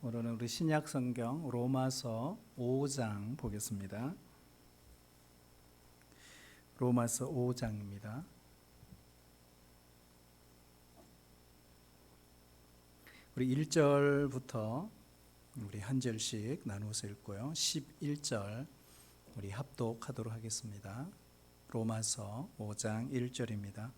오늘은 우리 신약 성경 로마서 5장 보겠습니다. 로마서 5장입니다. 우리 1절부터 우리 한 절씩 나누어서 읽고요. 11절 우리 합독하도록 하겠습니다. 로마서 5장 1절입니다.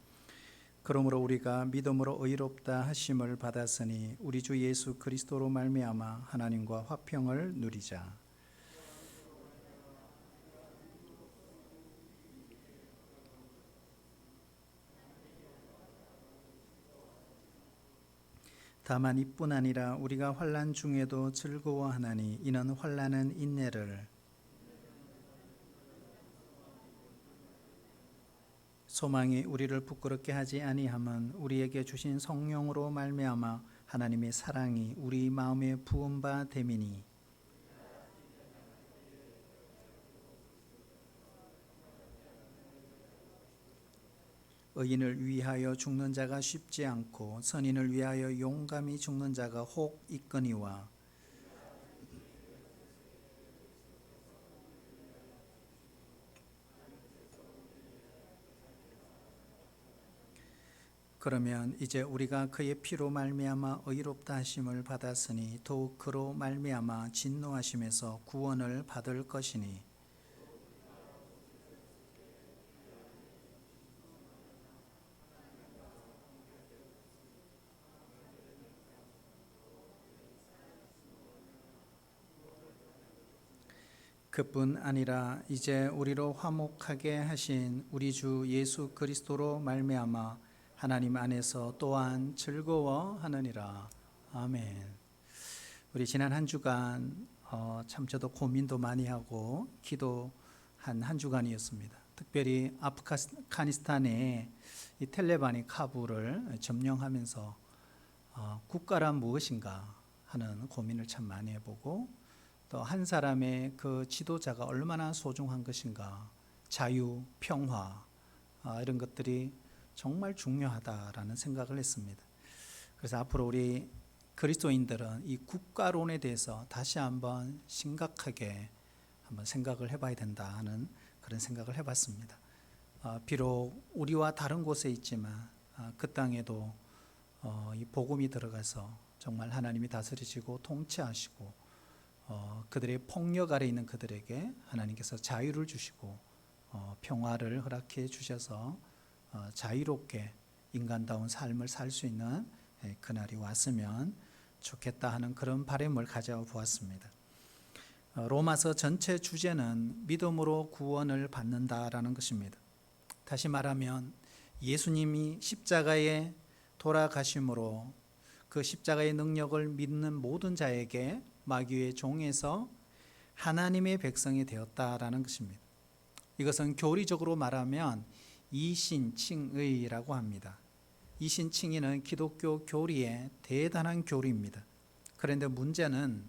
그러므로 우리가 믿음으로 의롭다 하심을 받았으니 우리 주 예수 그리스도로 말미암아 하나님과 화평을 누리자. 다만 이뿐 아니라 우리가 환난 중에도 즐거워하나니 이는 환난은 인내를, 소망이 우리를 부끄럽게 하지 아니함은 우리에게 주신 성령으로 말미암아 하나님의 사랑이 우리 마음에 부은 바 됨이니, 의인을 위하여 죽는 자가 쉽지 않고 선인을 위하여 용감히 죽는 자가 혹 있거니와, 그러면 이제 우리가 그의 피로 말미암아 의롭다 하심을 받았으니 더욱 그로 말미암아 진노하심에서 구원을 받을 것이니, 그뿐 아니라 이제 우리로 화목하게 하신 우리 주 예수 그리스도로 말미암아 하나님 안에서 또한 즐거워하느니라. 아멘. 우리 지난 한 주간 참 저도 고민도 많이 하고 기도한 한 주간이었습니다. 특별히 아프가니스탄의 이 텔레반이 카불을 점령하면서 국가란 무엇인가 하는 고민을 참 많이 해보고, 또 한 사람의 그 지도자가 얼마나 소중한 것인가, 자유, 평화 이런 것들이 정말 중요하다라는 생각을 했습니다. 그래서 앞으로 우리 그리스도인들은 이 국가론에 대해서 다시 한번 심각하게 한번 생각을 해봐야 된다 하는 그런 생각을 해봤습니다. 비록 우리와 다른 곳에 있지만 그 땅에도 이 복음이 들어가서 정말 하나님이 다스리시고 통치하시고 그들의 폭력 아래 있는 그들에게 하나님께서 자유를 주시고 평화를 허락해 주셔서 자유롭게 인간다운 삶을 살 수 있는 그날이 왔으면 좋겠다 하는 그런 바람을 가져보았습니다. 로마서 전체 주제는 믿음으로 구원을 받는다라는 것입니다. 다시 말하면 예수님이 십자가에 돌아가심으로 그 십자가의 능력을 믿는 모든 자에게 마귀의 종에서 하나님의 백성이 되었다라는 것입니다. 이것은 교리적으로 말하면 이신칭의라고 합니다. 이신칭의는 기독교 교리의 대단한 교리입니다. 그런데 문제는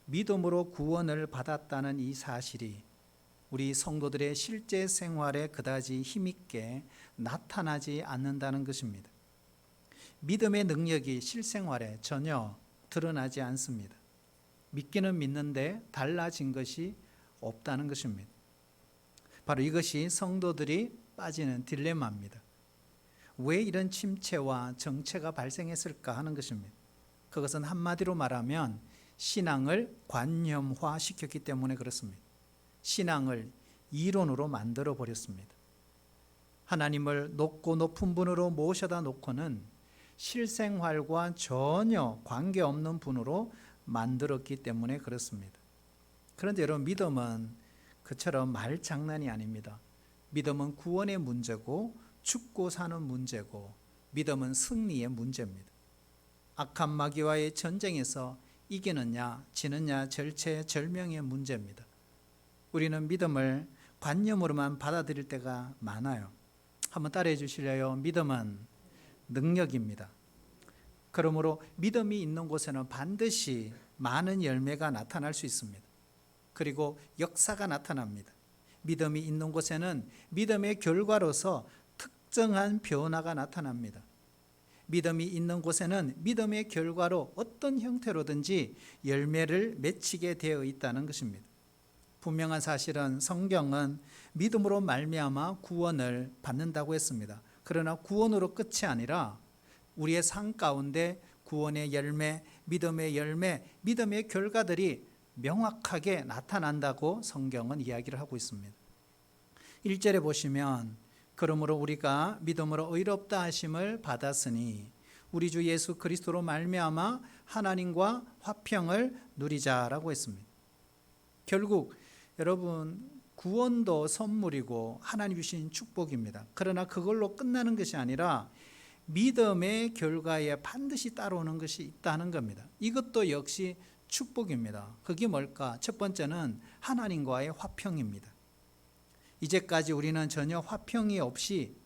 믿음으로 구원을 받았다는 이 사실이 우리 성도들의 실제 생활에 그다지 힘있게 나타나지 않는다는 것입니다. 믿음의 능력이 실생활에 전혀 드러나지 않습니다. 믿기는 믿는데 달라진 것이 없다는 것입니다. 바로 이것이 성도들이 빠지는 딜레마입니다. 왜 이런 침체와 정체가 발생했을까 하는 것입니다. 그것은 한마디로 말하면 신앙을 관념화시켰기 때문에 그렇습니다. 신앙을 이론으로 만들어 버렸습니다. 하나님을 높고 높은 분으로 모셔다 놓고는 실생활과 전혀 관계없는 분으로 만들었기 때문에 그렇습니다. 그런데 여러분, 믿음은 그처럼 말장난이 아닙니다. 믿음은 구원의 문제고 죽고 사는 문제고 믿음은 승리의 문제입니다. 악한 마귀와의 전쟁에서 이기느냐 지느냐 절체절명의 문제입니다. 우리는 믿음을 관념으로만 받아들일 때가 많아요. 한번 따라해 주실래요? 믿음은 능력입니다. 그러므로 믿음이 있는 곳에는 반드시 많은 열매가 나타날 수 있습니다. 그리고 역사가 나타납니다. 믿음이 있는 곳에는 믿음의 결과로서 특정한 변화가 나타납니다. 믿음이 있는 곳에는 믿음의 결과로 어떤 형태로든지 열매를 맺히게 되어 있다는 것입니다. 분명한 사실은 성경은 믿음으로 말미암아 구원을 받는다고 했습니다. 그러나 구원으로 끝이 아니라 우리의 삶 가운데 구원의 열매, 믿음의 결과들이 명확하게 나타난다고 성경은 이야기를 하고 있습니다. 1절에 보시면 그러므로 우리가 믿음으로 의롭다 하심을 받았으니 우리 주 예수 그리스도로 말미암아 하나님과 화평을 누리자라고 했습니다. 결국 여러분 구원도 선물이고 하나님 주신 축복입니다. 그러나 그걸로 끝나는 것이 아니라 믿음의 결과에 반드시 따라오는 것이 있다는 겁니다. 이것도 역시 축복입니다. 그게 뭘까? 첫 번째는 하나님과의 화평입니다. 이제까지 우리는 전혀 화평이 없이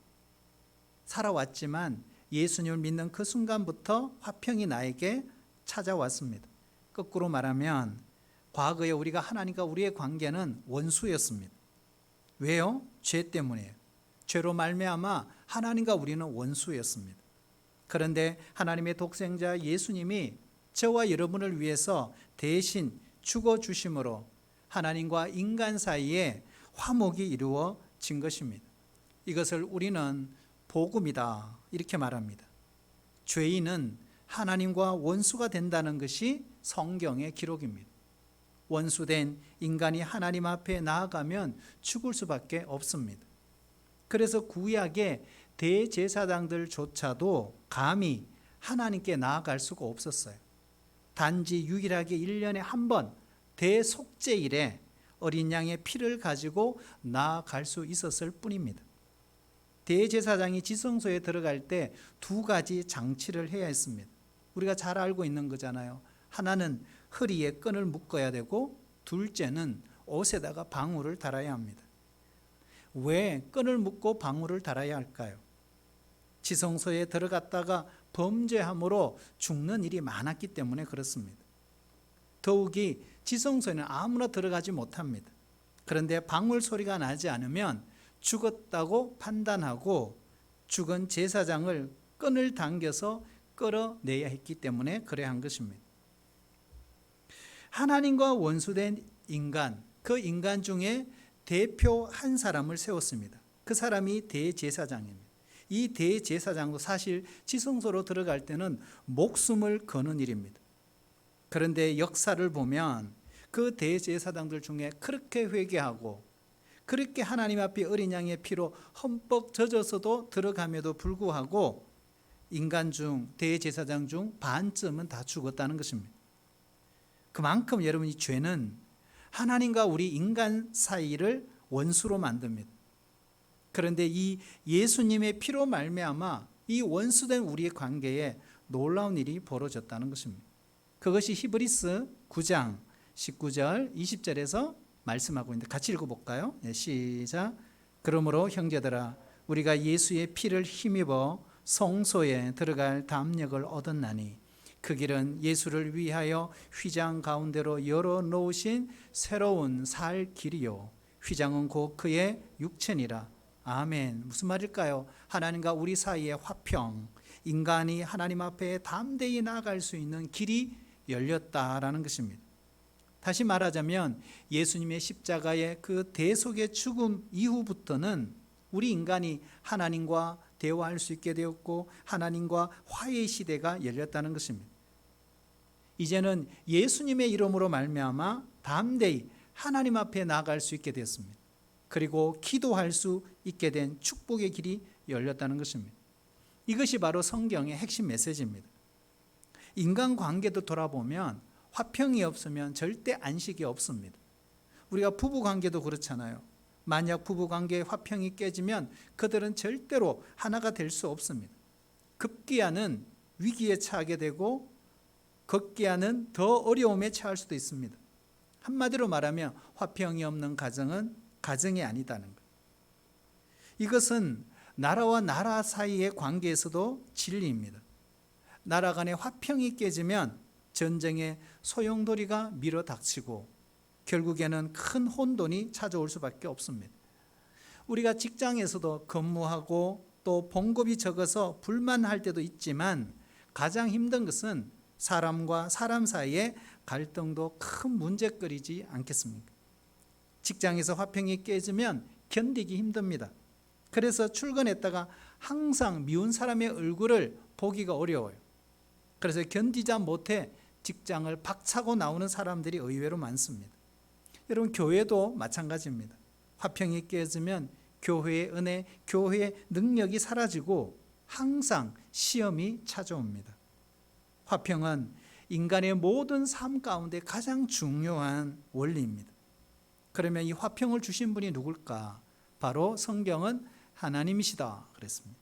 살아왔지만 예수님을 믿는 그 순간부터 화평이 나에게 찾아왔습니다. 거꾸로 말하면 과거에 우리가 하나님과 우리의 관계는 원수였습니다. 왜요? 죄 때문이에요. 죄로 말미암아 하나님과 우리는 원수였습니다. 그런데 하나님의 독생자 예수님이 저와 여러분을 위해서 대신 죽어주심으로 하나님과 인간 사이에 화목이 이루어진 것입니다. 이것을 우리는 복음이다 이렇게 말합니다. 죄인은 하나님과 원수가 된다는 것이 성경의 기록입니다. 원수된 인간이 하나님 앞에 나아가면 죽을 수밖에 없습니다. 그래서 구약의 대제사장들조차도 감히 하나님께 나아갈 수가 없었어요. 단지 유일하게 1년에 한 번 대속죄일에 어린 양의 피를 가지고 나아갈 수 있었을 뿐입니다. 대제사장이 지성소에 들어갈 때 두 가지 장치를 해야 했습니다. 우리가 잘 알고 있는 거잖아요. 하나는 허리에 끈을 묶어야 되고 둘째는 옷에다가 방울을 달아야 합니다. 왜 끈을 묶고 방울을 달아야 할까요? 지성소에 들어갔다가 범죄함으로 죽는 일이 많았기 때문에 그렇습니다. 더욱이 지성소에는 아무나 들어가지 못합니다. 그런데 방울 소리가 나지 않으면 죽었다고 판단하고 죽은 제사장을 끈을 당겨서 끌어내야 했기 때문에 그래 한 것입니다. 하나님과 원수된 인간, 그 인간 중에 대표 한 사람을 세웠습니다. 그 사람이 대제사장입니다. 이 대제사장도 사실 지성소로 들어갈 때는 목숨을 거는 일입니다. 그런데 역사를 보면 그 대제사장들 중에 그렇게 회개하고 그렇게 하나님 앞에 어린 양의 피로 흠뻑 젖어서도 들어감에도 불구하고 인간 중 대제사장 중 반쯤은 다 죽었다는 것입니다. 그만큼 여러분 이 죄는 하나님과 우리 인간 사이를 원수로 만듭니다. 그런데 이 예수님의 피로 말미암아 이 원수된 우리의 관계에 놀라운 일이 벌어졌다는 것입니다. 그것이 히브리서 9장 19절 20절에서 말씀하고 있는데 같이 읽어볼까요? 네, 시작. 그러므로 형제들아 우리가 예수의 피를 힘입어 성소에 들어갈 담력을 얻었나니 그 길은 예수를 위하여 휘장 가운데로 열어놓으신 새로운 살 길이요 휘장은 곧 그의 육체니라. 아멘. 무슨 말일까요? 하나님과 우리 사이의 화평, 인간이 하나님 앞에 담대히 나아갈 수 있는 길이 열렸다라는 것입니다. 다시 말하자면 예수님의 십자가의 그 대속의 죽음 이후부터는 우리 인간이 하나님과 대화할 수 있게 되었고 하나님과 화해의 시대가 열렸다는 것입니다. 이제는 예수님의 이름으로 말미암아 담대히 하나님 앞에 나아갈 수 있게 되었습니다. 그리고 기도할 수 있게 된 축복의 길이 열렸다는 것입니다. 이것이 바로 성경의 핵심 메시지입니다. 인간관계도 돌아보면 화평이 없으면 절대 안식이 없습니다. 우리가 부부관계도 그렇잖아요. 만약 부부관계에 화평이 깨지면 그들은 절대로 하나가 될 수 없습니다. 급기야는 위기에 처하게 되고 급기야는 더 어려움에 처할 수도 있습니다. 한마디로 말하면 화평이 없는 가정은 가정이 아니다는 것. 이것은 나라와 나라 사이의 관계에서도 진리입니다. 나라 간의 화평이 깨지면 전쟁의 소용돌이가 밀어닥치고 결국에는 큰 혼돈이 찾아올 수밖에 없습니다. 우리가 직장에서도 근무하고 또 봉급이 적어서 불만할 때도 있지만 가장 힘든 것은 사람과 사람 사이의 갈등도 큰 문제거리지 않겠습니까? 직장에서 화평이 깨지면 견디기 힘듭니다. 그래서 출근했다가 항상 미운 사람의 얼굴을 보기가 어려워요. 그래서 견디자 못해 직장을 박차고 나오는 사람들이 의외로 많습니다. 여러분, 교회도 마찬가지입니다. 화평이 깨지면 교회의 은혜, 교회의 능력이 사라지고 항상 시험이 찾아옵니다. 화평은 인간의 모든 삶 가운데 가장 중요한 원리입니다. 그러면 이 화평을 주신 분이 누굴까? 바로 성경은 하나님이시다 그랬습니다.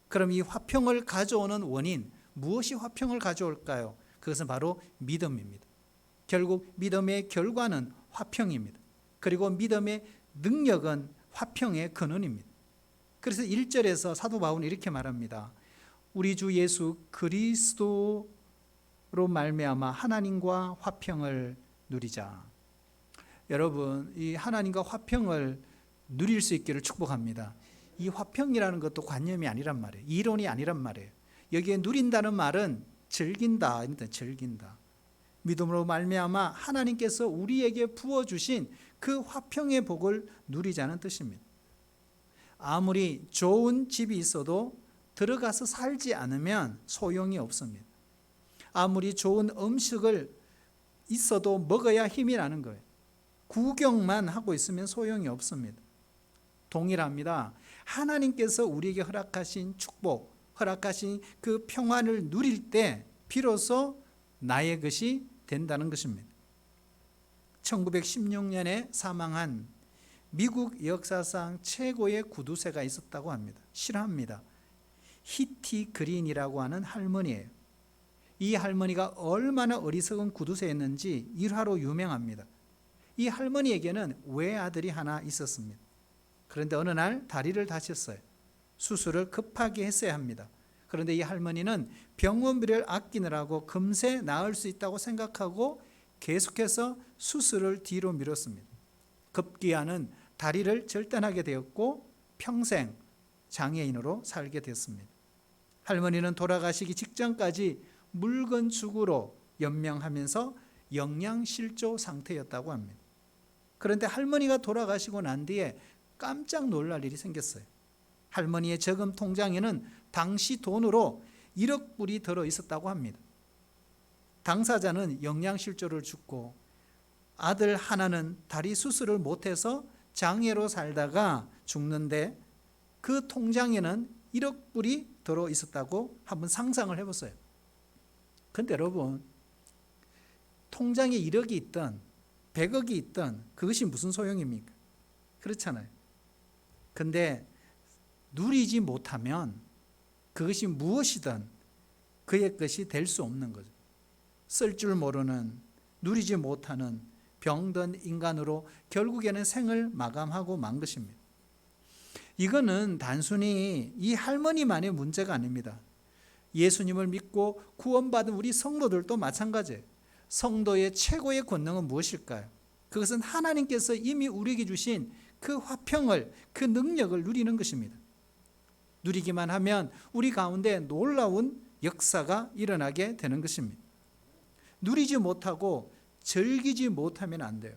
그럼 이 화평을 가져오는 원인, 무엇이 화평을 가져올까요? 그것은 바로 믿음입니다. 결국 믿음의 결과는 화평입니다. 그리고 믿음의 능력은 화평의 근원입니다. 그래서 1절에서 사도 바울은 이렇게 말합니다. 우리 주 예수 그리스도로 말미암아 하나님과 화평을 누리자. 여러분, 이 하나님과 화평을 누릴 수 있기를 축복합니다. 이 화평이라는 것도 관념이 아니란 말이에요. 이론이 아니란 말이에요. 여기에 누린다는 말은 즐긴다, 즐긴다. 믿음으로 말미암아 하나님께서 우리에게 부어주신 그 화평의 복을 누리자는 뜻입니다. 아무리 좋은 집이 있어도 들어가서 살지 않으면 소용이 없습니다. 아무리 좋은 음식을 있어도 먹어야 힘이 나는 거예요. 구경만 하고 있으면 소용이 없습니다. 동일합니다. 하나님께서 우리에게 허락하신 축복, 허락하신 그 평안을 누릴 때 비로소 나의 것이 된다는 것입니다. 1916년에 사망한 미국 역사상 최고의 구두쇠가 있었다고 합니다. 실화입니다. 히티 그린이라고 하는 할머니예요. 이 할머니가 얼마나 어리석은 구두쇠였는지 일화로 유명합니다. 이 할머니에게는 외아들이 하나 있었습니다. 그런데 어느 날 다리를 다쳤어요. 수술을 급하게 했어야 합니다. 그런데 이 할머니는 병원비를 아끼느라고 금세 나을 수 있다고 생각하고 계속해서 수술을 뒤로 미뤘습니다. 급기야는 다리를 절단하게 되었고 평생 장애인으로 살게 됐습니다. 할머니는 돌아가시기 직전까지 묽은 죽으로 연명하면서 영양실조 상태였다고 합니다. 그런데 할머니가 돌아가시고 난 뒤에 깜짝 놀랄 일이 생겼어요. 할머니의 저금 통장에는 당시 돈으로 1억 불이 들어 있었다고 합니다. 당사자는 영양실조를 죽고 아들 하나는 다리 수술을 못해서 장애로 살다가 죽는데 그 통장에는 1억 불이 들어 있었다고 한번 상상을 해보세요. 그런데 여러분, 통장에 1억이 있든 100억이 있든 그것이 무슨 소용입니까? 그렇잖아요. 근데 누리지 못하면 그것이 무엇이든 그의 것이 될 수 없는 거죠. 쓸 줄 모르는, 누리지 못하는 병든 인간으로 결국에는 생을 마감하고 만 것입니다. 이거는 단순히 이 할머니만의 문제가 아닙니다. 예수님을 믿고 구원받은 우리 성도들도 마찬가지예요. 성도의 최고의 권능은 무엇일까요? 그것은 하나님께서 이미 우리에게 주신 그 화평을, 그 능력을 누리는 것입니다. 누리기만 하면 우리 가운데 놀라운 역사가 일어나게 되는 것입니다. 누리지 못하고 즐기지 못하면 안 돼요.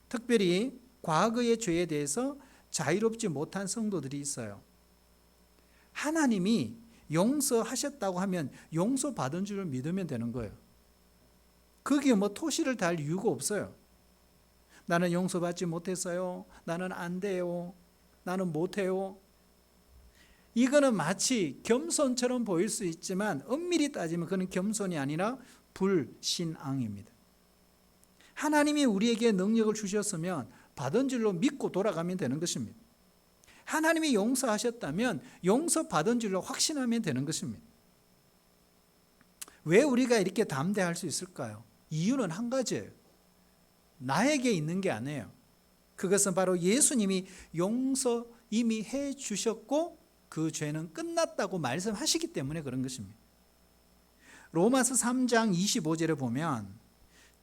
특별히 과거의 죄에 대해서 자유롭지 못한 성도들이 있어요. 하나님이 용서하셨다고 하면 용서받은 줄을 믿으면 되는 거예요. 거기에 토시를 달 이유가 없어요. 나는 용서받지 못했어요. 나는 안 돼요. 나는 못해요. 이거는 마치 겸손처럼 보일 수 있지만 엄밀히 따지면 그건 겸손이 아니라 불신앙입니다. 하나님이 우리에게 능력을 주셨으면 받은 줄로 믿고 돌아가면 되는 것입니다. 하나님이 용서하셨다면 용서받은 줄로 확신하면 되는 것입니다. 왜 우리가 이렇게 담대할 수 있을까요? 이유는 한 가지예요. 나에게 있는 게 아니에요. 그것은 바로 예수님이 용서 이미 해 주셨고 그 죄는 끝났다고 말씀하시기 때문에 그런 것입니다. 로마서 3장 25절에 보면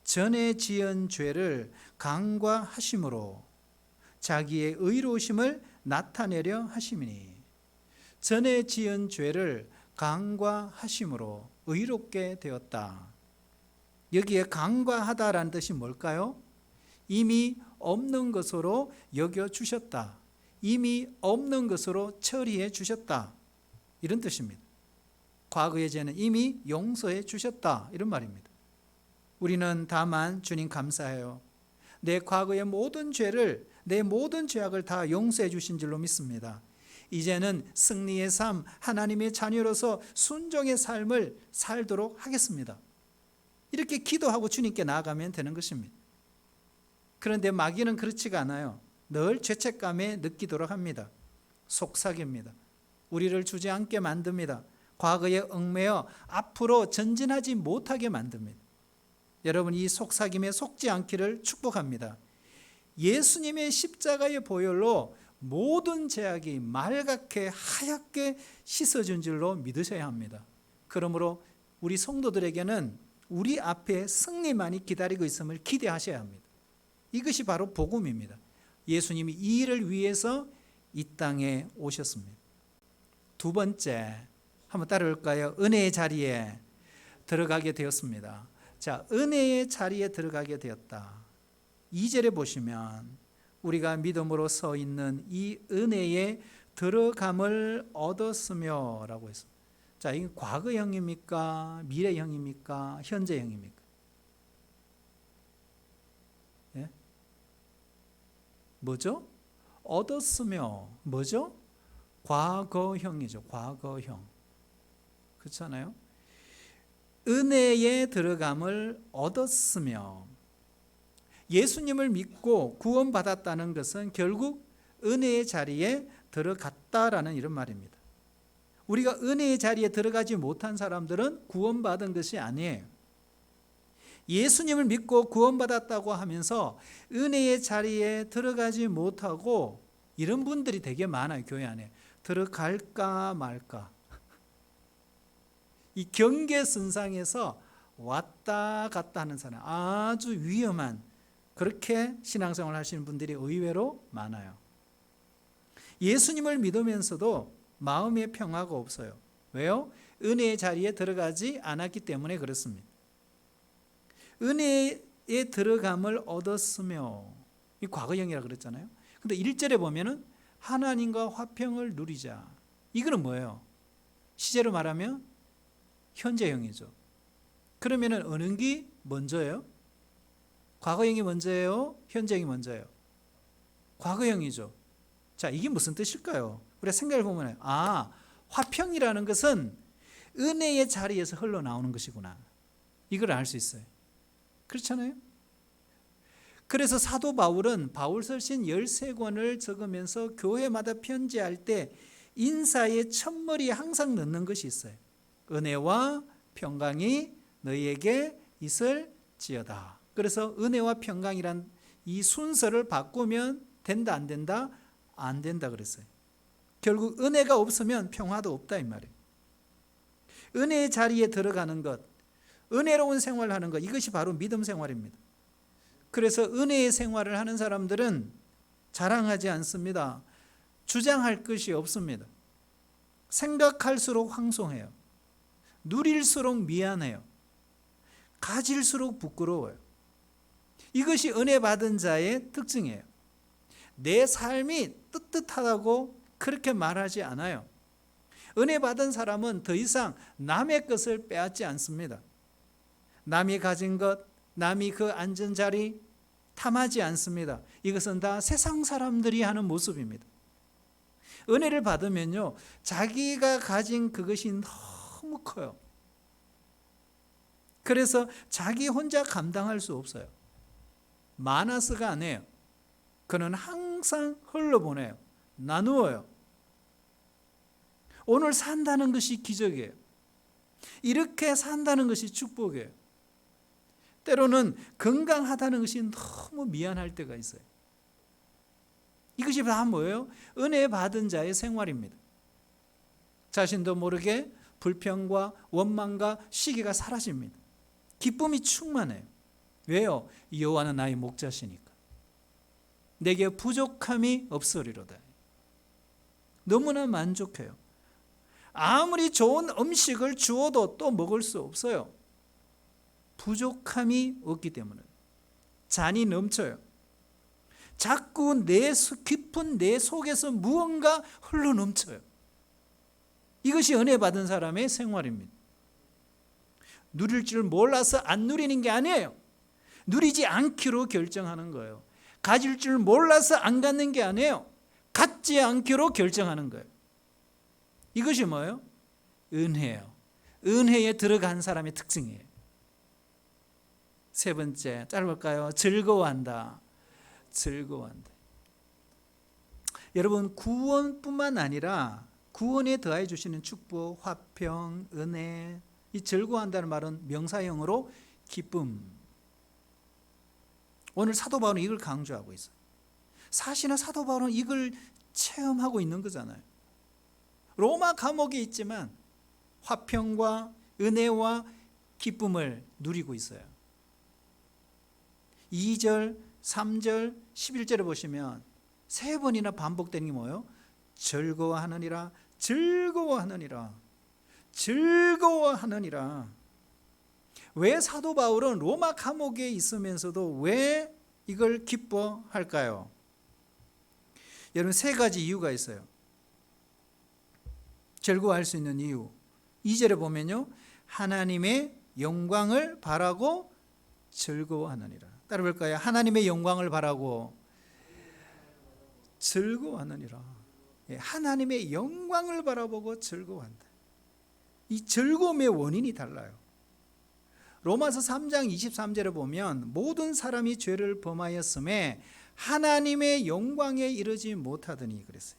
전에 지은 죄를 간과하심으로 자기의 의로우심을 나타내려 하심이니, 전에 지은 죄를 간과하심으로 의롭게 되었다. 여기에 간과하다라는 뜻이 뭘까요? 이미 없는 것으로 여겨주셨다. 이미 없는 것으로 처리해 주셨다. 이런 뜻입니다. 과거의 죄는 이미 용서해 주셨다. 이런 말입니다. 우리는 다만 주님 감사해요. 내 과거의 모든 죄를, 내 모든 죄악을 다 용서해 주신 줄로 믿습니다. 이제는 승리의 삶, 하나님의 자녀로서 순종의 삶을 살도록 하겠습니다. 이렇게 기도하고 주님께 나아가면 되는 것입니다. 그런데 마귀는 그렇지가 않아요. 늘 죄책감에 느끼도록 합니다. 속삭입니다. 우리를 주저앉게 만듭니다. 과거에 얽매여 앞으로 전진하지 못하게 만듭니다. 여러분, 이 속삭임에 속지 않기를 축복합니다. 예수님의 십자가의 보혈로 모든 죄악이 말갛게 하얗게 씻어준 줄로 믿으셔야 합니다. 그러므로 우리 성도들에게는 우리 앞에 승리만이 기다리고 있음을 기대하셔야 합니다. 이것이 바로 복음입니다. 예수님이 이 일을 위해서 이 땅에 오셨습니다. 두 번째, 한번 따라올까요? 은혜의 자리에 들어가게 되었습니다. 자, 은혜의 자리에 들어가게 되었다. 2절에 보시면 우리가 믿음으로 서 있는 이 은혜에 들어감을 얻었으며 라고 했습니다. 자, 이게 과거형입니까? 미래형입니까? 현재형입니까? 예? 뭐죠? 얻었으며 뭐죠? 과거형이죠. 과거형. 그렇잖아요? 은혜에 들어감을 얻었으며, 예수님을 믿고 구원받았다는 것은 결국 은혜의 자리에 들어갔다라는 이런 말입니다. 우리가 은혜의 자리에 들어가지 못한 사람들은 구원받은 것이 아니에요. 예수님을 믿고 구원받았다고 하면서 은혜의 자리에 들어가지 못하고 이런 분들이 되게 많아요. 교회 안에. 들어갈까 말까. 이 경계선상에서 왔다 갔다 하는 사람, 아주 위험한, 그렇게 신앙생활 하시는 분들이 의외로 많아요. 예수님을 믿으면서도 마음에 평화가 없어요. 왜요? 은혜의 자리에 들어가지 않았기 때문에 그렇습니다. 은혜에 들어감을 얻었으며, 이 과거형이라 그랬잖아요. 근데 1절에 보면은 하나님과 화평을 누리자. 이거는 뭐예요? 시제로 말하면 현재형이죠. 그러면은 어느 게 먼저예요? 과거형이 먼저예요? 현재형이 먼저예요? 과거형이죠. 자, 이게 무슨 뜻일까요? 우리가 생각해 보면, 화평이라는 것은 은혜의 자리에서 흘러나오는 것이구나. 이걸 알 수 있어요. 그렇잖아요? 그래서 사도 바울은 바울서신 13권을 적으면서 교회마다 편지할 때 인사의 첫머리에 항상 넣는 것이 있어요. 은혜와 평강이 너희에게 있을지어다. 그래서 은혜와 평강이란 이 순서를 바꾸면 된다 안 된다? 안 된다 그랬어요. 결국 은혜가 없으면 평화도 없다 이 말이에요. 은혜의 자리에 들어가는 것, 은혜로운 생활을 하는 것, 이것이 바로 믿음 생활입니다. 그래서 은혜의 생활을 하는 사람들은 자랑하지 않습니다. 주장할 것이 없습니다. 생각할수록 황송해요. 누릴수록 미안해요. 가질수록 부끄러워요. 이것이 은혜 받은 자의 특징이에요. 내 삶이 떳떳하다고 그렇게 말하지 않아요. 은혜 받은 사람은 더 이상 남의 것을 빼앗지 않습니다. 남이 가진 것, 남이 그 앉은 자리 탐하지 않습니다. 이것은 다 세상 사람들이 하는 모습입니다. 은혜를 받으면요, 자기가 가진 그것이 너무 커요. 그래서 자기 혼자 감당할 수 없어요. 마나스가 아니에요. 그는 항상 흘러보내요. 나누어요. 오늘 산다는 것이 기적이에요. 이렇게 산다는 것이 축복이에요. 때로는 건강하다는 것이 너무 미안할 때가 있어요. 이것이 다 뭐예요? 은혜 받은 자의 생활입니다. 자신도 모르게 불평과 원망과 시기가 사라집니다. 기쁨이 충만해요. 왜요? 여호와는 나의 목자시니까. 내게 부족함이 없으리로다. 너무나 만족해요. 아무리 좋은 음식을 주어도 또 먹을 수 없어요. 부족함이 없기 때문에. 잔이 넘쳐요. 자꾸 깊은 내 속에서 무언가 흘러넘쳐요. 이것이 은혜 받은 사람의 생활입니다. 누릴 줄 몰라서 안 누리는 게 아니에요. 누리지 않기로 결정하는 거예요. 가질 줄 몰라서 안 갖는 게 아니에요. 갖지 않기로 결정하는 거예요. 이것이 뭐예요? 은혜예요. 은혜에 들어간 사람의 특징이에요. 세 번째, 짧을까요? 즐거워한다. 즐거워한다. 여러분, 구원뿐만 아니라 구원에 더해 주시는 축복, 화평, 은혜, 이 즐거워한다는 말은 명사형으로 기쁨. 오늘 사도 바울은 이걸 강조하고 있어요. 사실은 사도 바울은 이걸 체험하고 있는 거잖아요. 로마 감옥에 있지만 화평과 은혜와 기쁨을 누리고 있어요. 2절, 3절, 11절에 보시면 세 번이나 반복되는 게 뭐예요? 즐거워하느니라, 즐거워하느니라, 즐거워하느니라. 왜 사도 바울은 로마 감옥에 있으면서도 왜 이걸 기뻐할까요? 여러분, 세 가지 이유가 있어요. 즐거워할 수 있는 이유. 2절에 보면요, 하나님의 영광을 바라고 즐거워하느니라. 따라 볼까요? 하나님의 영광을 바라고 즐거워하느니라. 하나님의 영광을 바라보고 즐거워한다. 이 즐거움의 원인이 달라요. 로마서 3장 23절에 보면 모든 사람이 죄를 범하였음에 하나님의 영광에 이르지 못하더니 그랬어요.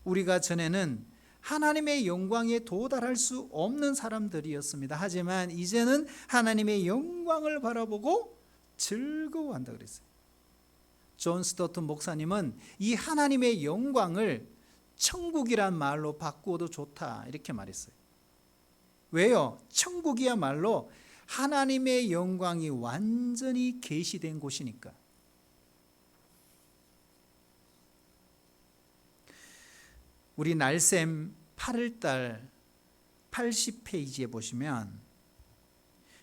우리가 전에는 하나님의 영광에 도달할 수 없는 사람들이었습니다. 하지만 이제는 하나님의 영광을 바라보고 즐거워한다 그랬어요. 존 스토튼 목사님은 이 하나님의 영광을 천국이란 말로 바꾸어도 좋다 이렇게 말했어요. 왜요? 천국이야말로 하나님의 영광이 완전히 계시된 곳이니까. 우리 날샘 8월달 80페이지에 보시면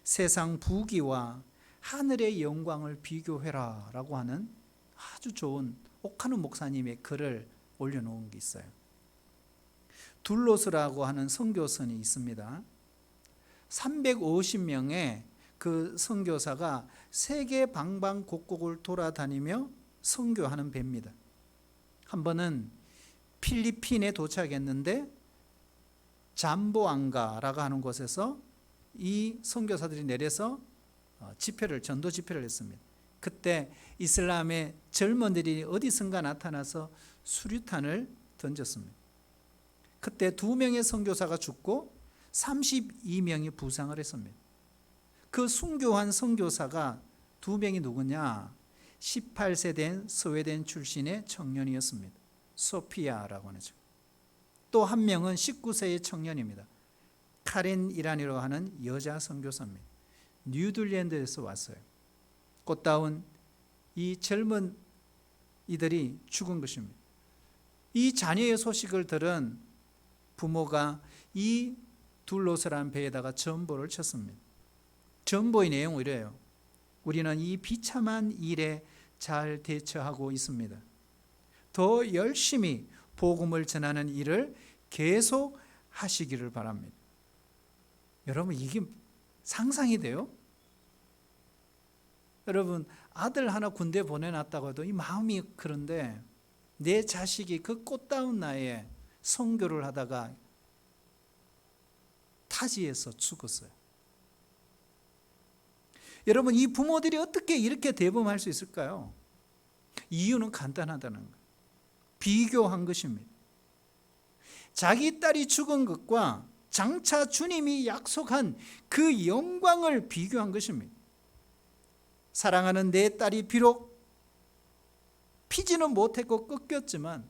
세상 부귀와 하늘의 영광을 비교해라 라고 하는 아주 좋은 옥하누 목사님의 글을 올려놓은 게 있어요. 둘로스라고 하는 선교선이 있습니다. 350명의 그 선교사가 세계 방방곡곡을 돌아다니며 선교하는 배입니다. 한 번은 필리핀에 도착했는데 잠보안가라고 하는 곳에서 이 선교사들이 내려서 전도 집회를 했습니다. 그때 이슬람의 젊은이들이 어디선가 나타나서 수류탄을 던졌습니다. 그때 2명의 선교사가 죽고 32명이 부상을 했습니다. 그 순교한 선교사가 2명이 누구냐? 18세 된 스웨덴 출신의 청년이었습니다. 소피아라고 하죠. 또 한 명은 19세의 청년입니다. 카렌이라고 하는 여자 선교사입니다. 뉴질랜드에서 왔어요. 꽃다운 이 젊은 이들이 죽은 것입니다. 이 자녀의 소식을 들은 부모가 이 둘로스라는 배에다가 전보를 쳤습니다. 전보의 내용은 이래요. 우리는 이 비참한 일에 잘 대처하고 있습니다. 더 열심히 복음을 전하는 일을 계속 하시기를 바랍니다. 여러분, 이게 상상이 돼요? 여러분, 아들 하나 군대 보내놨다고 해도 이 마음이 그런데 내 자식이 그 꽃다운 나이에 선교를 하다가 타지에서 죽었어요. 여러분, 이 부모들이 어떻게 이렇게 대범할 수 있을까요? 이유는 간단하다는 거예요. 비교한 것입니다. 자기 딸이 죽은 것과 장차 주님이 약속한 그 영광을 비교한 것입니다. 사랑하는 내 딸이 비록 피지는 못했고 꺾였지만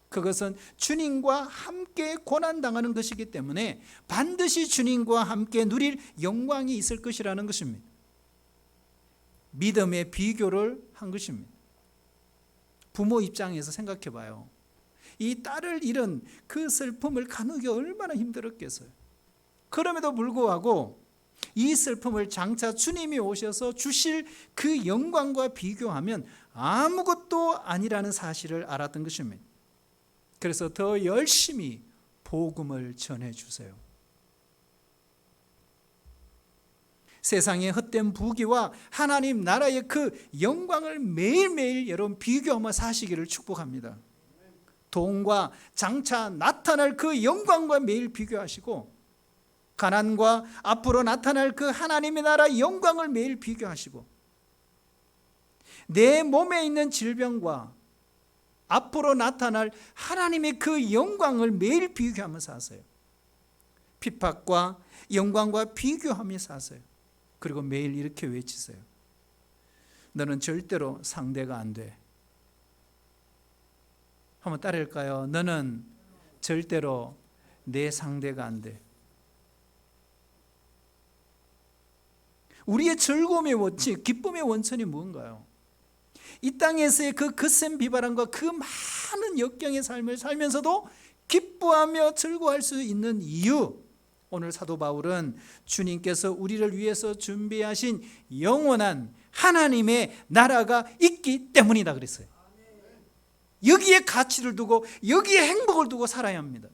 그것은 주님과 함께 고난당하는 것이기 때문에 반드시 주님과 함께 누릴 영광이 있을 것이라는 것입니다. 믿음의 비교를 한 것입니다. 부모 입장에서 생각해 봐요. 이 딸을 잃은 그 슬픔을 가누기 얼마나 힘들었겠어요. 그럼에도 불구하고 이 슬픔을 장차 주님이 오셔서 주실 그 영광과 비교하면 아무것도 아니라는 사실을 알았던 것입니다. 그래서 더 열심히 복음을 전해주세요. 세상의 헛된 부귀와 하나님 나라의 그 영광을 매일매일 여러분 비교하며 사시기를 축복합니다. 돈과 장차 나타날 그 영광과 매일 비교하시고, 가난과 앞으로 나타날 그 하나님의 나라 영광을 매일 비교하시고, 내 몸에 있는 질병과 앞으로 나타날 하나님의 그 영광을 매일 비교하면서 사세요. 핍박과 영광과 비교하면서 사세요. 그리고 매일 이렇게 외치세요. 너는 절대로 상대가 안 돼. 한번 따라할까요? 너는 절대로 내 상대가 안 돼. 우리의 즐거움의 원칙, 기쁨의 원천이 무언가요? 이 땅에서의 그 거센 비바람과 그 많은 역경의 삶을 살면서도 기뻐하며 즐거워할 수 있는 이유, 오늘 사도 바울은 주님께서 우리를 위해서 준비하신 영원한 하나님의 나라가 있기 때문이다 그랬어요. 여기에 가치를 두고 여기에 행복을 두고 살아야 합니다.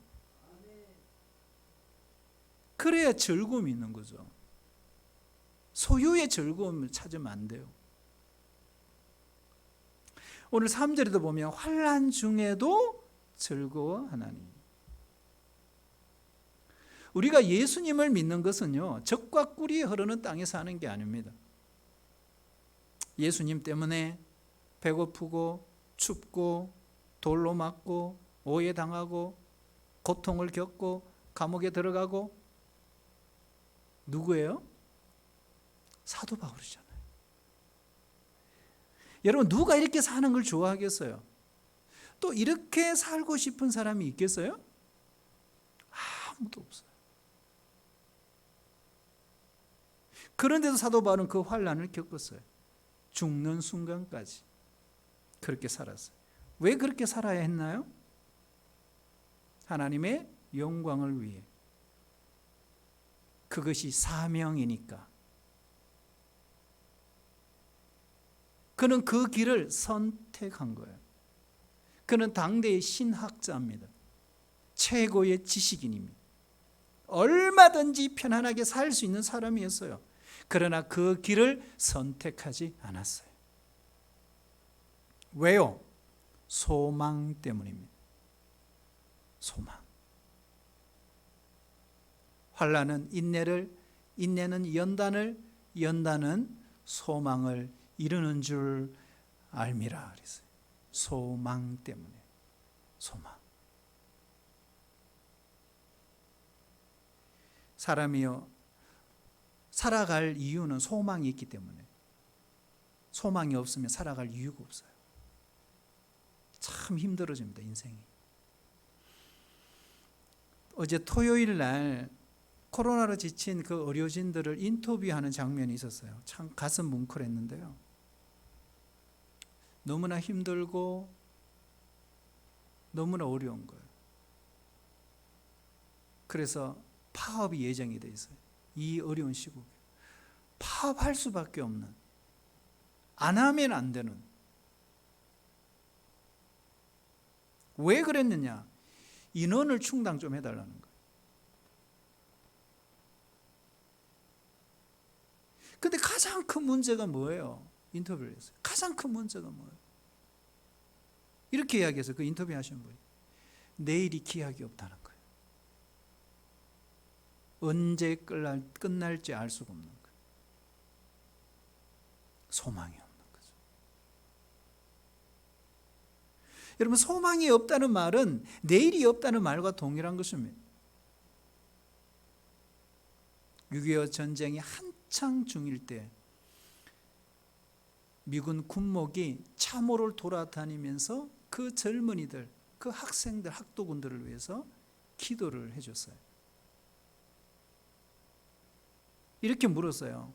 그래야 즐거움이 있는 거죠. 소유의 즐거움을 찾으면 안 돼요. 오늘 3절에도 보면 환난 중에도 즐거워하나니. 우리가 예수님을 믿는 것은요, 적과 꿀이 흐르는 땅에 사는 게 아닙니다. 예수님 때문에 배고프고 춥고 돌로 맞고 오해당하고 고통을 겪고 감옥에 들어가고, 누구예요? 사도 바울이잖아요. 여러분, 누가 이렇게 사는 걸 좋아하겠어요? 또 이렇게 살고 싶은 사람이 있겠어요? 아무도 없어요. 그런데도 사도 바울은 그 환난을 겪었어요. 죽는 순간까지 그렇게 살았어요. 왜 그렇게 살아야 했나요? 하나님의 영광을 위해. 그것이 사명이니까. 그는 그 길을 선택한 거예요. 그는 당대의 신학자입니다. 최고의 지식인입니다. 얼마든지 편안하게 살 수 있는 사람이었어요. 그러나 그 길을 선택하지 않았어요. 왜요? 소망 때문입니다. 소망. 환난은 인내를, 인내는 연단을, 연단은 소망을 이루는 줄 알미라 그랬어요. 소망 때문에. 소망. 사람이요, 살아갈 이유는 소망이 있기 때문에. 소망이 없으면 살아갈 이유가 없어요. 참 힘들어집니다, 인생이. 어제 토요일 날 코로나로 지친 그 의료진들을 인터뷰하는 장면이 있었어요. 참 가슴 뭉클했는데요. 너무나 힘들고 너무나 어려운 거예요. 그래서 파업이 예정이 돼 있어요. 이 어려운 시국에 파업할 수밖에 없는, 안 하면 안 되는. 왜 그랬느냐? 인원을 충당 좀 해달라는 거예요. 근데 가장 큰 문제가 뭐예요? 인터뷰를 했어요. 가장 큰 문제가 뭐예요? 이렇게 이야기해서 그 인터뷰 하신 분이, 내일이 기약이 없다는 거예요. 언제 끝날지 알 수가 없는 거예요. 소망이 없는 거죠. 여러분, 소망이 없다는 말은 내일이 없다는 말과 동일한 것입니다. 6.25 전쟁이 한창 중일 때 미군 군목이 참호를 돌아다니면서 그 젊은이들, 그 학생들, 학도군들을 위해서 기도를 해줬어요. 이렇게 물었어요.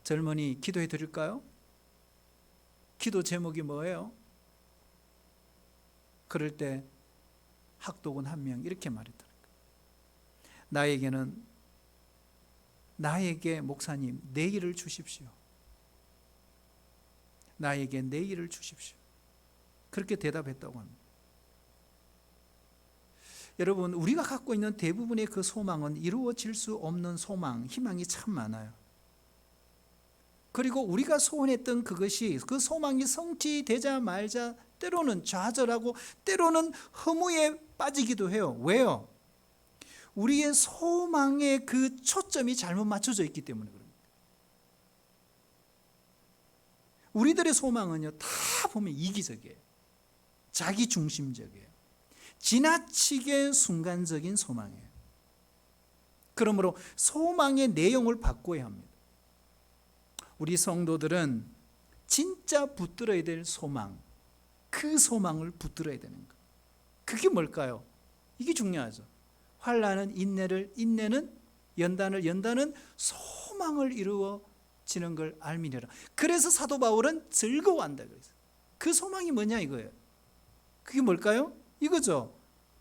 젊은이, 기도해 드릴까요? 기도 제목이 뭐예요? 그럴 때 학도군 한 명 이렇게 말했더라고요. 나에게 목사님 내일을 주십시오. 나에게 내일을 주십시오. 그렇게 대답했다고 합니다. 여러분, 우리가 갖고 있는 대부분의 그 소망은 이루어질 수 없는 소망, 희망이 참 많아요. 그리고 우리가 소원했던 그것이, 그 소망이 성취되자 말자 때로는 좌절하고 때로는 허무에 빠지기도 해요. 왜요? 우리의 소망의 그 초점이 잘못 맞춰져 있기 때문에 그럽니다. 우리들의 소망은요, 다 보면 이기적이에요. 자기중심적이에요. 지나치게 순간적인 소망이에요. 그러므로 소망의 내용을 바꿔야 합니다. 우리 성도들은 진짜 붙들어야 될 소망, 그 소망을 붙들어야 되는 것. 그게 뭘까요? 이게 중요하죠. 환난은 인내를, 인내는 연단을, 연단은 소망을 이루어지는 걸 알미니라. 그래서 사도 바울은 즐거워한다 그랬어요. 그 소망이 뭐냐 이거예요. 그게 뭘까요? 이거죠.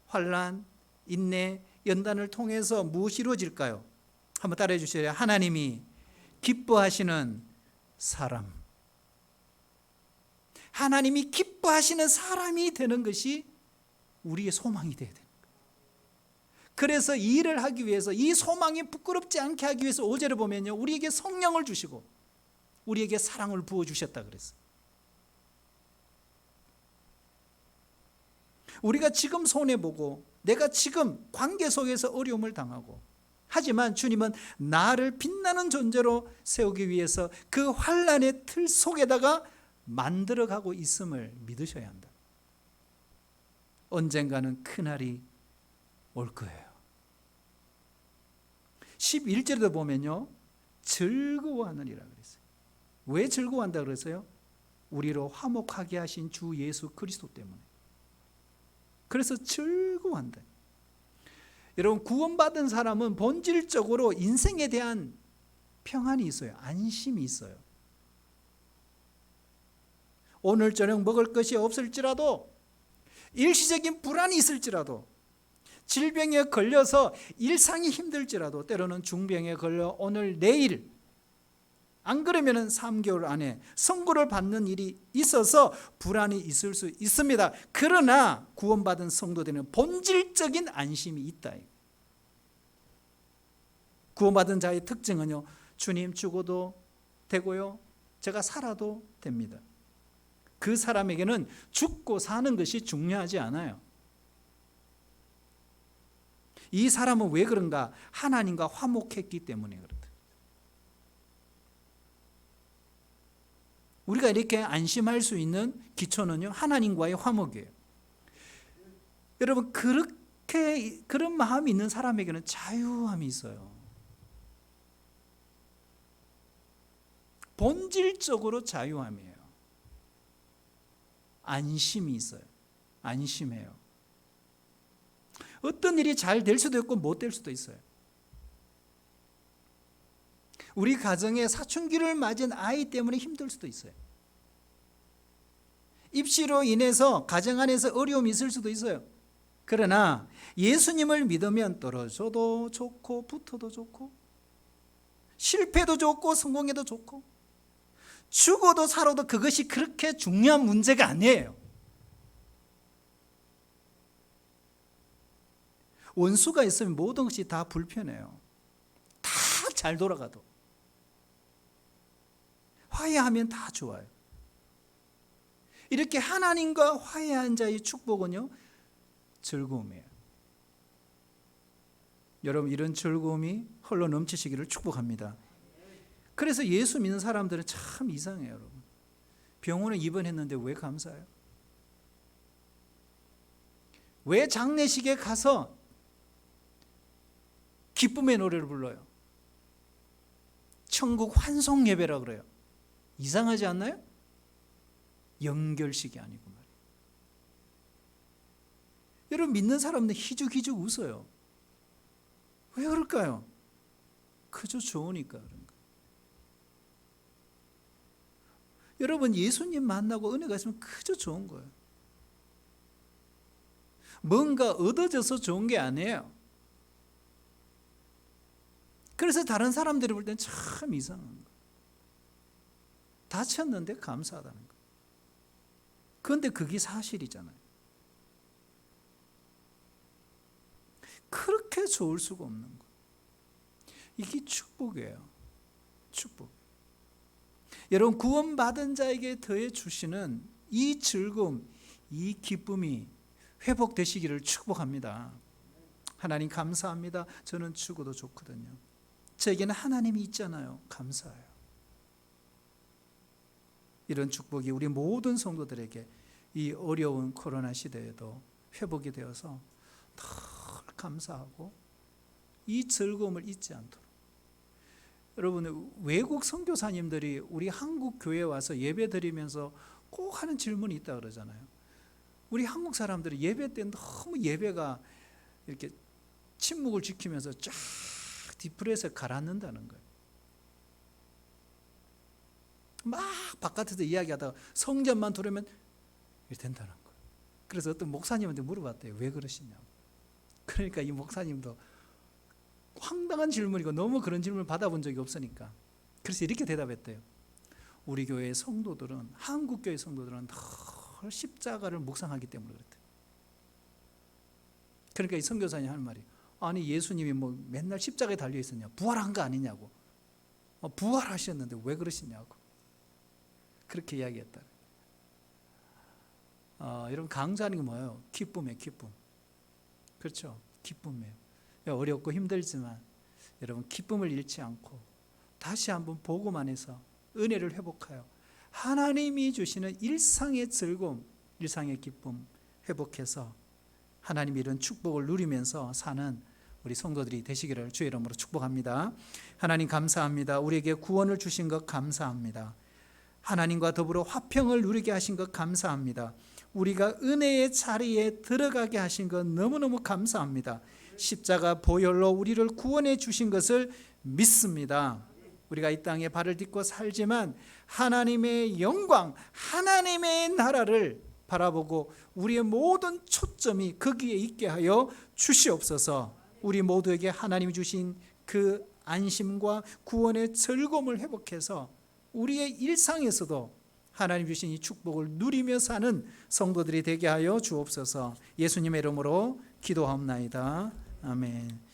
환난, 인내, 연단을 통해서 무엇이 이루어질까요? 한번 따라해 주세요. 하나님이 기뻐하시는 사람. 하나님이 기뻐하시는 사람이 되는 것이 우리의 소망이 되어야 돼요. 그래서 이 일을 하기 위해서, 이 소망이 부끄럽지 않게 하기 위해서 5절에 보면요, 우리에게 성령을 주시고 우리에게 사랑을 부어주셨다 그랬어요. 우리가 지금 손해보고 내가 지금 관계 속에서 어려움을 당하고, 하지만 주님은 나를 빛나는 존재로 세우기 위해서 그 환난의 틀 속에다가 만들어가고 있음을 믿으셔야 한다. 언젠가는 그날이 올 거예요. 11절에도 보면요, 즐거워하느니라 그랬어요. 왜 즐거워한다 그랬어요? 우리로 화목하게 하신 주 예수 그리스도 때문에. 그래서 즐거워한다. 여러분, 구원받은 사람은 본질적으로 인생에 대한 평안이 있어요. 안심이 있어요. 오늘 저녁 먹을 것이 없을지라도, 일시적인 불안이 있을지라도, 질병에 걸려서 일상이 힘들지라도, 때로는 중병에 걸려 오늘 내일, 안 그러면 3개월 안에 선고를 받는 일이 있어서 불안이 있을 수 있습니다. 그러나 구원받은 성도들은 본질적인 안심이 있다. 구원받은 자의 특징은요, 주님 죽어도 되고요, 제가 살아도 됩니다. 그 사람에게는 죽고 사는 것이 중요하지 않아요. 이 사람은 왜 그런가? 하나님과 화목했기 때문에 그렇다. 우리가 이렇게 안심할 수 있는 기초는요, 하나님과의 화목이에요. 여러분, 그런 마음이 있는 사람에게는 자유함이 있어요. 본질적으로 자유함이에요. 안심이 있어요. 안심해요. 어떤 일이 잘 될 수도 있고 못 될 수도 있어요. 우리 가정에 사춘기를 맞은 아이 때문에 힘들 수도 있어요. 입시로 인해서 가정 안에서 어려움이 있을 수도 있어요. 그러나 예수님을 믿으면 떨어져도 좋고 붙어도 좋고, 실패도 좋고 성공해도 좋고, 죽어도 살아도 그것이 그렇게 중요한 문제가 아니에요. 원수가 있으면 모든 것이 다 불편해요. 다 잘 돌아가도. 화해하면 다 좋아요. 이렇게 하나님과 화해한 자의 축복은요, 즐거움이에요. 여러분, 이런 즐거움이 흘러 넘치시기를 축복합니다. 그래서 예수 믿는 사람들은 참 이상해요, 여러분. 병원에 입원했는데 왜 감사해요? 왜 장례식에 가서 기쁨의 노래를 불러요? 천국 환송 예배라 그래요. 이상하지 않나요? 연결식이 아니고 말이에요. 여러분, 믿는 사람들 희죽희죽 웃어요. 왜 그럴까요? 그저 좋으니까 그런 거예요. 여러분, 예수님 만나고 은혜가 있으면 그저 좋은 거예요. 뭔가 얻어져서 좋은 게 아니에요. 그래서 다른 사람들이 볼 때는 참 이상한 거예요. 다쳤는데 감사하다는 거예요. 그런데 그게 사실이잖아요. 그렇게 좋을 수가 없는 거예요. 이게 축복이에요. 축복. 여러분, 구원받은 자에게 더해 주시는 이 즐거움, 이 기쁨이 회복되시기를 축복합니다. 하나님 감사합니다. 저는 죽어도 좋거든요. 저에게는 하나님이 있잖아요. 감사해요. 이런 축복이 우리 모든 성도들에게 이 어려운 코로나 시대에도 회복이 되어서 늘 감사하고 이 즐거움을 잊지 않도록. 여러분, 외국 선교사님들이 우리 한국 교회에 와서 예배 드리면서 꼭 하는 질문이 있다 그러잖아요. 우리 한국 사람들이 예배 때 너무 예배가 이렇게 침묵을 지키면서 쫙 디프레스에 가라앉는다는 거예요. 막 바깥에서 이야기하다가 성전만 들으면 이렇게 된다는 거예요. 그래서 어떤 목사님한테 물어봤대요. 왜 그러시냐고. 그러니까 이 목사님도 황당한 질문이고 너무 그런 질문을 받아본 적이 없으니까 그래서 이렇게 대답했대요. 우리 교회의 성도들은, 한국 교회 성도들은 늘 십자가를 묵상하기 때문에 그랬대요. 그러니까 이 선교사님 하는 말이, 아니 예수님이 뭐 맨날 십자가에 달려 있었냐, 부활한 거 아니냐고. 부활하셨는데 왜 그러시냐고 그렇게 이야기했다. 여러분, 강조하는 게 뭐예요? 기쁨이에요. 기쁨. 그렇죠? 기쁨이에요. 어렵고 힘들지만 여러분, 기쁨을 잃지 않고 다시 한번 보고만 해서 은혜를 회복하여 하나님이 주시는 일상의 즐거움, 일상의 기쁨 회복해서 하나님이 이런 축복을 누리면서 사는 우리 성도들이 되시기를 주의 이름으로 축복합니다. 하나님 감사합니다. 우리에게 구원을 주신 것 감사합니다. 하나님과 더불어 화평을 누리게 하신 것 감사합니다. 우리가 은혜의 자리에 들어가게 하신 것 너무너무 감사합니다. 십자가 보혈로 우리를 구원해 주신 것을 믿습니다. 우리가 이 땅에 발을 딛고 살지만 하나님의 영광, 하나님의 나라를 바라보고 우리의 모든 초점이 거기에 있게 하여 주시옵소서. 우리 모두에게 하나님이 주신 그 안심과 구원의 즐거움을 회복해서 우리의 일상에서도 하나님 주신 이 축복을 누리며 사는 성도들이 되게 하여 주옵소서. 예수님의 이름으로 기도하옵나이다. 아멘.